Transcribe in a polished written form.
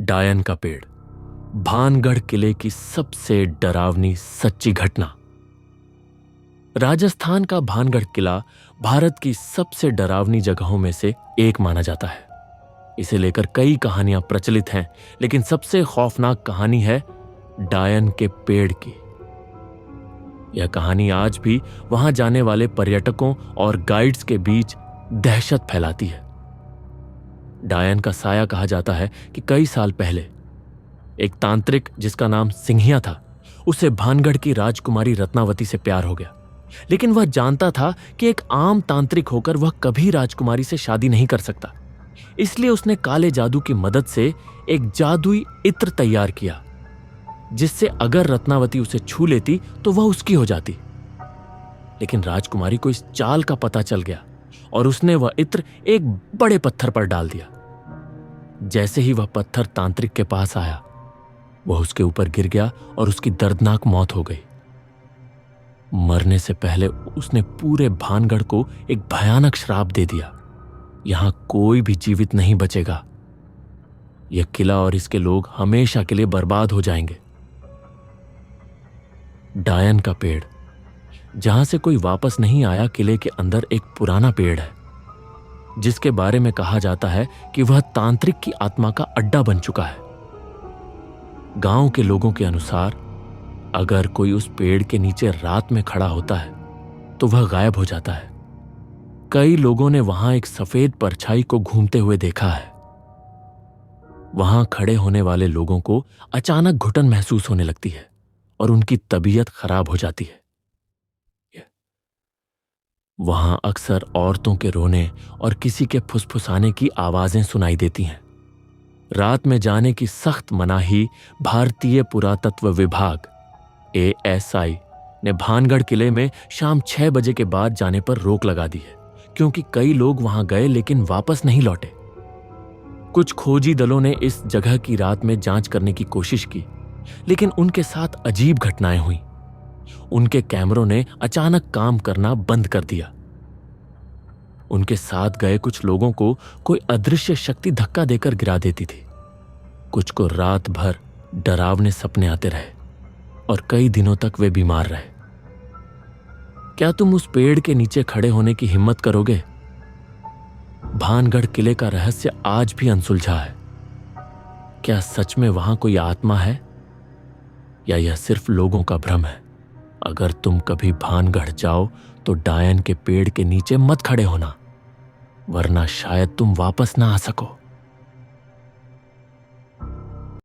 डायन का पेड़, भानगढ़ किले की सबसे डरावनी सच्ची घटना। राजस्थान का भानगढ़ किला भारत की सबसे डरावनी जगहों में से एक माना जाता है। इसे लेकर कई कहानियां प्रचलित हैं, लेकिन सबसे खौफनाक कहानी है डायन के पेड़ की। यह कहानी आज भी वहां जाने वाले पर्यटकों और गाइड्स के बीच दहशत फैलाती है। डायन का साया कहा जाता है कि कई साल पहले एक तांत्रिक जिसका नाम सिंघिया था, उसे भानगढ़ की राजकुमारी रत्नावती से प्यार हो गया। लेकिन वह जानता था कि एक आम तांत्रिक होकर वह कभी राजकुमारी से शादी नहीं कर सकता। इसलिए उसने काले जादू की मदद से एक जादुई इत्र तैयार किया, जिससे अगर रत्नावती उसे छू लेती तो वह उसकी हो जाती। लेकिन राजकुमारी को इस चाल का पता चल गया और उसने वह इत्र एक बड़े पत्थर पर डाल दिया। जैसे ही वह पत्थर तांत्रिक के पास आया, वह उसके ऊपर गिर गया और उसकी दर्दनाक मौत हो गई। मरने से पहले उसने पूरे भानगढ़ को एक भयानक श्राप दे दिया, यहां कोई भी जीवित नहीं बचेगा। यह किला और इसके लोग हमेशा के लिए बर्बाद हो जाएंगे। डायन का पेड़, जहां से कोई वापस नहीं आया, किले के अंदर एक पुराना पेड़ है, जिसके बारे में कहा जाता है कि वह तांत्रिक की आत्मा का अड्डा बन चुका है। गांव के लोगों के अनुसार अगर कोई उस पेड़ के नीचे रात में खड़ा होता है तो वह गायब हो जाता है। कई लोगों ने वहां एक सफेद परछाई को घूमते हुए देखा है। वहां खड़े होने वाले लोगों को अचानक घुटन महसूस होने लगती है और उनकी तबीयत खराब हो जाती है। वहां अक्सर औरतों के रोने और किसी के फुसफुसाने की आवाजें सुनाई देती हैं। रात में जाने की सख्त मनाही भारतीय पुरातत्व विभाग ASI ने भानगढ़ किले में शाम 6 बजे के बाद जाने पर रोक लगा दी है, क्योंकि कई लोग वहां गए लेकिन वापस नहीं लौटे। कुछ खोजी दलों ने इस जगह की रात में जांच करने की कोशिश की, लेकिन उनके साथ अजीब घटनाएं हुई। उनके कैमरों ने अचानक काम करना बंद कर दिया। उनके साथ गए कुछ लोगों को कोई अदृश्य शक्ति धक्का देकर गिरा देती थी। कुछ को रात भर डरावने सपने आते रहे और कई दिनों तक वे बीमार रहे। क्या तुम उस पेड़ के नीचे खड़े होने की हिम्मत करोगे? भानगढ़ किले का रहस्य आज भी अनसुलझा है। क्या सच में वहां कोई आत्मा है या यह सिर्फ लोगों का भ्रम है? अगर तुम कभी भानगढ़ जाओ तो डायन के पेड़ के नीचे मत खड़े होना, वरना शायद तुम वापस ना आ सको।